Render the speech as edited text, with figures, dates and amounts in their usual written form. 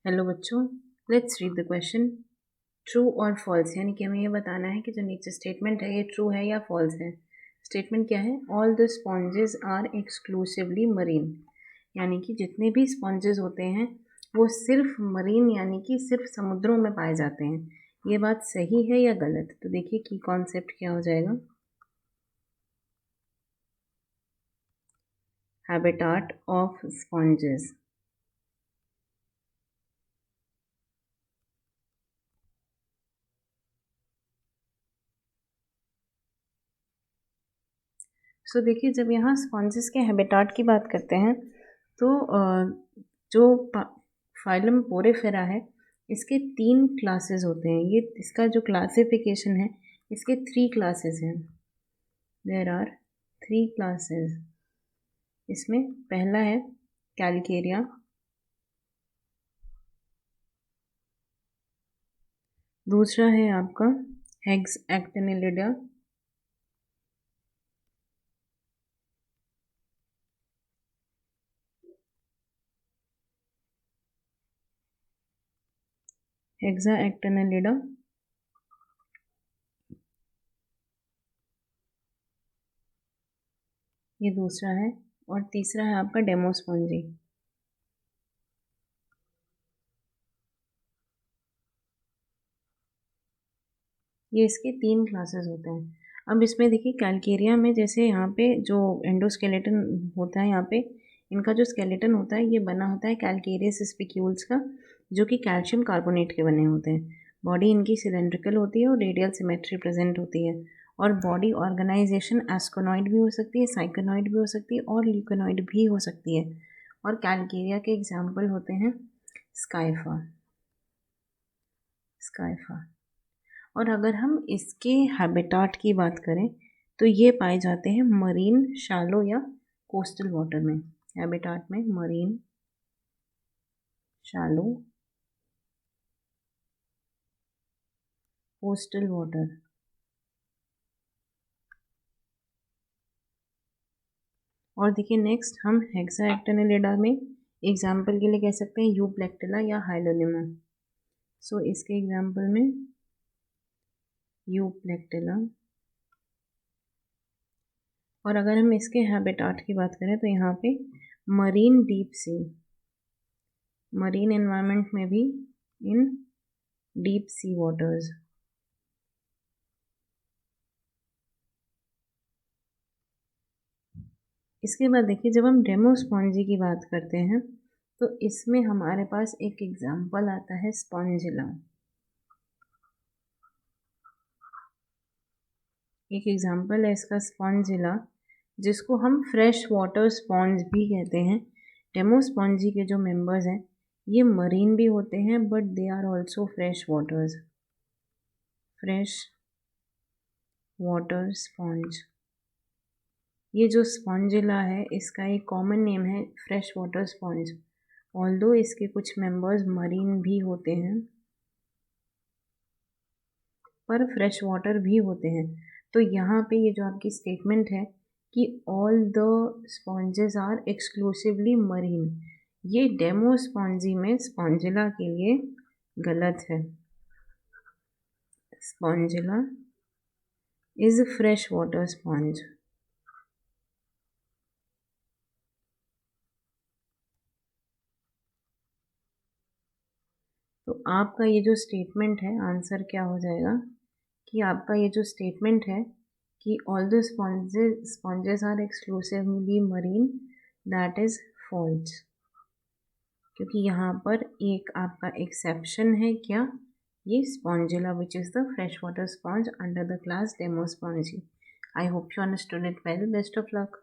Hello बच्चों, let's read the question. True और false, यानी कि हमें ये बताना है कि जो नीचे स्टेटमेंट है ये ट्रू है या फॉल्स है। स्टेटमेंट क्या है? All the sponges are exclusively marine, यानी कि जितने भी स्पॉन्जेस होते हैं वो सिर्फ मरीन यानी कि सिर्फ समुद्रों में पाए जाते हैं। ये बात सही है या गलत? तो देखिए की कॉन्सेप्ट क्या हो जाएगा। Habitat of sponges. सो देखिए, जब यहाँ स्पॉन्जेस के हैबिटाट की बात करते हैं तो जो फाइलम पोरेफेरा है इसके 3 क्लासेस होते हैं। ये इसका जो क्लासिफिकेशन है इसके 3 क्लासेस हैं। There are 3 classes. इसमें पहला है कैलकेरिया, दूसरा है आपका हेक्सएक्टिनिलिडा, हेक्साएक्टिनिलिडा, ये दूसरा है, और तीसरा है आपका डेमोस्पॉन्जी। ये इसके 3 क्लासेस होते हैं। अब इसमें देखिए कैलकेरिया में जैसे यहाँ पे जो एंडोस्केलेटन होता है, यहाँ पे इनका जो स्केलेटन होता है ये बना होता है कैलकेरियस स्पिक्यूल्स का, जो कि कैल्शियम कार्बोनेट के बने होते हैं। बॉडी इनकी सिलेंड्रिकल होती है और रेडियल सिमेट्री प्रेजेंट होती है। और बॉडी ऑर्गेनाइजेशन एस्कोनॉइड भी हो सकती है, साइकोनॉइड भी हो सकती है और ल्यूकोनॉइड भी हो सकती है। और कैलकेरिया के एग्जाम्पल होते हैं स्काइफा। स्काइफा। और अगर हम इसके हैबिटाट की बात करें तो ये पाए जाते हैं मरीन, शैलो या कोस्टल वाटर में। हैबिटाट में मरीन, शैलो, कोस्टल वाटर। और देखिए नेक्स्ट हम हेक्साएक्टिनिलिडा में एग्जाम्पल के लिए कह सकते हैं यूप्लेक्टिला या हाइलोनिमा। सो इसके एग्जाम्पल में यूप्लेक्टिला। और अगर हम इसके हैबिटाट की बात करें तो यहाँ पे marine deep sea, marine environment में भी इन डीप सी वाटर्स। इसके बाद देखिए जब हम डेमोस्पॉन्जी की बात करते हैं तो इसमें हमारे पास एक एग्जाम्पल आता है स्पॉन्जिला। एक एग्जाम्पल है इसका स्पॉन्जिला, जिसको हम फ्रेश वाटर स्पॉन्ज भी कहते हैं। डेमोस्पॉन्जी के जो मेंबर्स हैं ये मरीन भी होते हैं but they are also fresh waters. Fresh water sponge. ये जो स्पॉन्जिला है इसका एक कॉमन नेम है फ्रेश वाटर स्पॉन्ज। ऑल्दो इसके कुछ मेंबर्स मरीन भी होते हैं पर फ्रेश वाटर भी होते हैं। तो यहाँ पे ये जो आपकी स्टेटमेंट है कि all the sponges are exclusively marine, ये डेमोस्पॉन्जी में स्पॉन्जिला के लिए गलत है। Spongilla is fresh water sponge. तो आपका ये जो स्टेटमेंट है आंसर क्या हो जाएगा कि आपका ये जो स्टेटमेंट है कि all the sponges are exclusively marine, that is false. क्योंकि यहाँ पर एक आपका एक्सेप्शन है, क्या? ये Spongilla which is the fresh water sponge under the class Demospongiae. I hope you understood it well. Best of luck.